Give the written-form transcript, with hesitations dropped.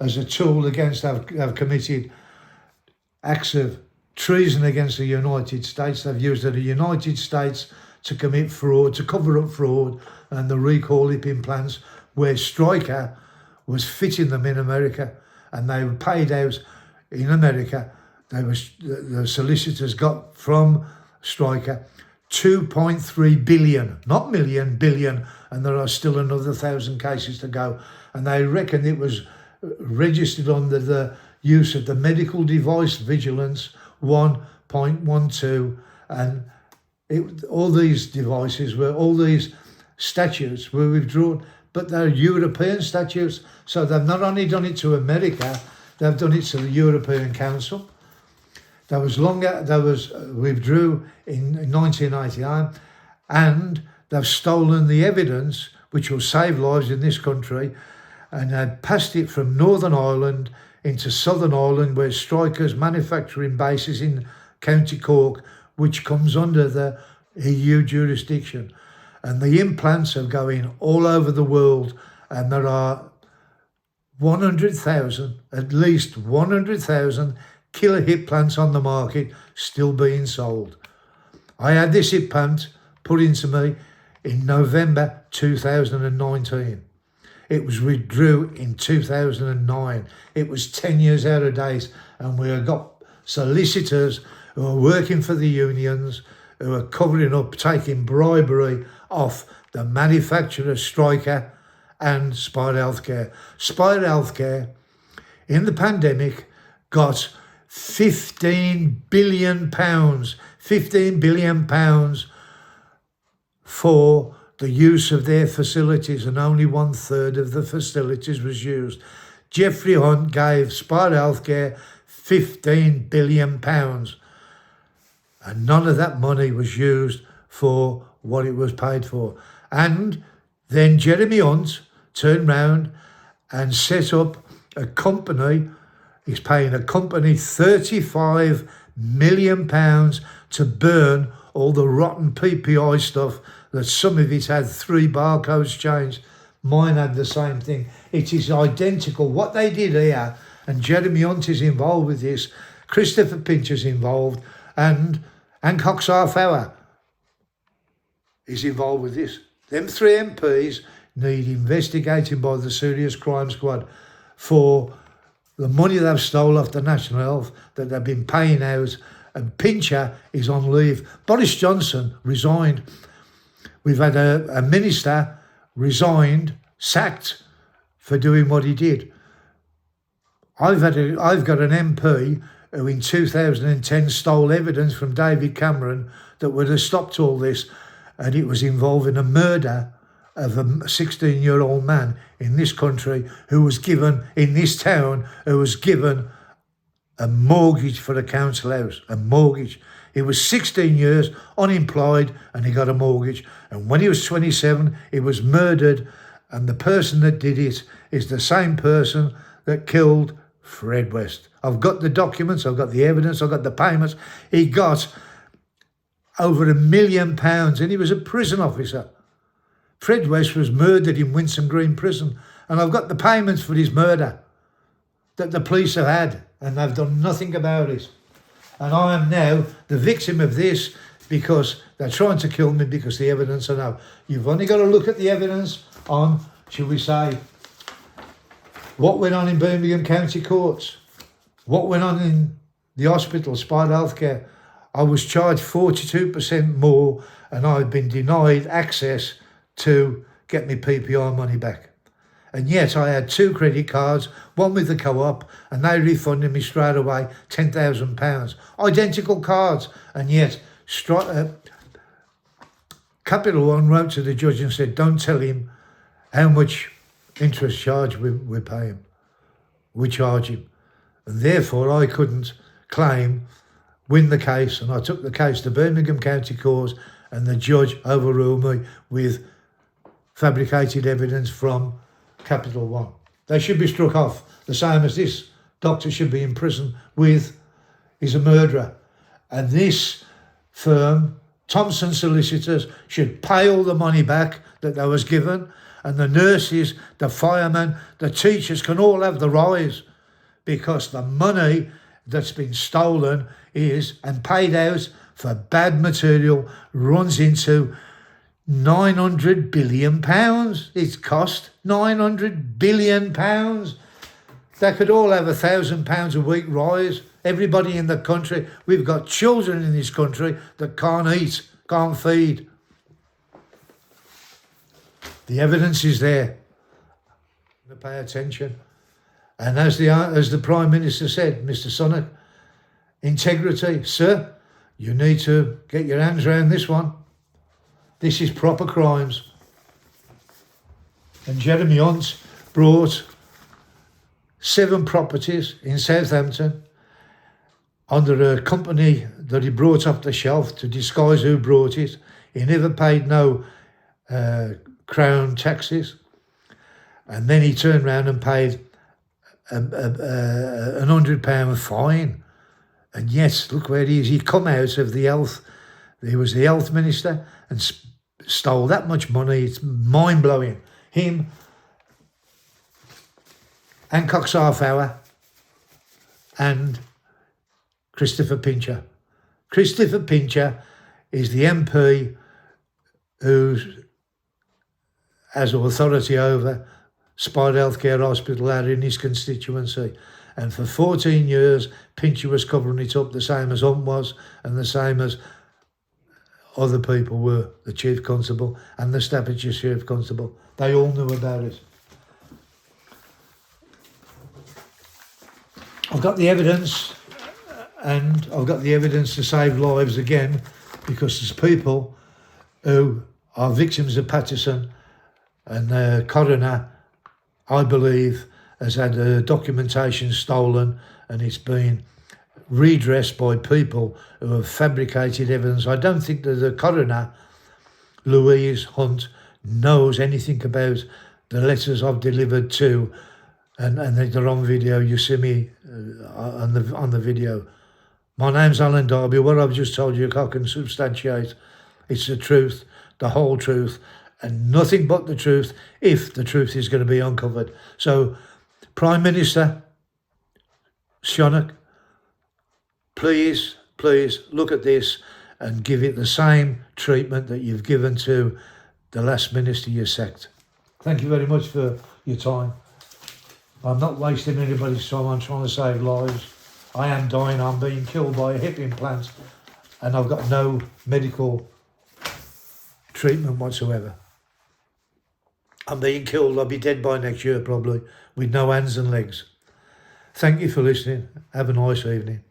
as a tool against have committed acts of treason against the United States. They've used the United States to commit fraud, to cover up fraud and the recall implants where Stryker was fitting them in America, and they were paid out in America. The solicitors got from Stryker 2.3 billion, not million, billion, and there are still another 1,000 cases to go. And they reckon it was registered under the use of the medical device vigilance 1.12, and all these devices all these statutes were withdrawn, but they're European statutes. So they've not only done it to America, they've done it to the European Council. That was withdrew in 1989, and they've stolen the evidence which will save lives in this country, and they passed it from Northern Ireland into Southern Ireland, where Stryker's manufacturing base is in County Cork, which comes under the EU jurisdiction. And the implants are going all over the world, and there are 100,000, at least 100,000 killer hip plants on the market still being sold. I had this hip plant put into me in November 2019. It was withdrew in 2009. It was 10 years out of date, and we have got solicitors who are working for the unions, who are covering up, taking bribery off the manufacturer Stryker and Spire Healthcare. Spire Healthcare, in the pandemic, got £15 billion for the use of their facilities, and only 1/3 of the facilities was used. Jeffrey Hunt gave Spire Healthcare £15 billion, and none of that money was used for what it was paid for. And then Jeremy Hunt turned round and set up a company. He's paying a company £35 million to burn all the rotten PPI stuff, that some of it had 3 barcodes changed. Mine had the same thing. It is identical. What they did here, and Jeremy Hunt is involved with this, Christopher Pincher's involved, and Hancock Sarfauer is involved with this. Them 3 MPs need investigating by the Serious Crime Squad for the money they've stole off the National Health that they've been paying out, and Pincher is on leave. Boris Johnson resigned. We've had a minister resigned, sacked for doing what he did. I've got an MP who in 2010 stole evidence from David Cameron that would have stopped all this, and it was involving a murder of a 16-year-old man in this country who was given, in this town, who was given a mortgage for a council house, a mortgage. He was 16 years unemployed and he got a mortgage. And when he was 27, he was murdered, and the person that did it is the same person that killed Fred West. I've got the documents, I've got the evidence, I've got the payments. He got over £1 million, and he was a prison officer. Fred West was murdered in Winson Green Prison, and I've got the payments for his murder that the police have had, and they've done nothing about it. And I am now the victim of this because they're trying to kill me because the evidence I know. You've only got to look at the evidence on, shall we say, what went on in Birmingham County Courts, what went on in the hospital, Spire Healthcare. I was charged 42% more, and I've been denied access to get my PPI money back. And yet I had 2 credit cards, one with the co-op, and they refunded me straight away £10,000. Identical cards, and yet Capital One wrote to the judge and said, don't tell him how much interest charge we pay him. We charge him. And therefore I couldn't win the case, and I took the case to Birmingham County Court, and the judge overruled me with fabricated evidence from Capital One. They should be struck off, the same as this doctor should be in prison he's a murderer. And this firm, Thompson Solicitors, should pay all the money back that they was given, and the nurses, the firemen, the teachers can all have the rise, because the money that's been stolen and paid out for bad material runs into £900 billion. It's cost £900 billion. They could all have £1,000 a week rise. Everybody in the country. We've got children in this country that can't eat, can't feed. The evidence is there. Pay attention. And as the Prime Minister said, Mr. Sunak, integrity, sir, you need to get your hands around this one. This is proper crimes. And Jeremy Hunt brought 7 properties in Southampton under a company that he brought off the shelf to disguise who brought it. He never paid no Crown taxes. And then he turned around and paid £100 fine. And yes, look where he is. He come out of the health. He was the health minister and stole that much money. It's mind-blowing. Him, Hancock's Half Hour, and Christopher Pincher. Christopher Pincher is the MP who has authority over Spider Healthcare Hospital out in his constituency. And for 14 years, Pincher was covering it up, the same as Hunt was, and the same as other people were, the Chief Constable and the Staffordshire Chief Constable. They all knew about it. I've got the evidence, and I've got the evidence to save lives again, because there's people who are victims of Patterson, and the coroner, I believe, has had documentation stolen, and it's been redressed by people who have fabricated evidence. I don't think that the coroner, Louise Hunt, knows anything about the letters I've delivered to, and they're on video. You see me on the video. My name's Alan Darby. What I've just told you, I can substantiate. It's the truth, the whole truth, and nothing but the truth, if the truth is going to be uncovered. So, Prime Minister Sunak, please look at this and give it the same treatment that you've given to the last minister you sacked. Thank you very much for your time. I'm not wasting anybody's time. I'm trying to save lives. I am dying. I'm being killed by a hip implant, and I've got no medical treatment whatsoever. I'm being killed. I'll be dead by next year probably, with no hands and legs. Thank you for listening. Have a nice evening.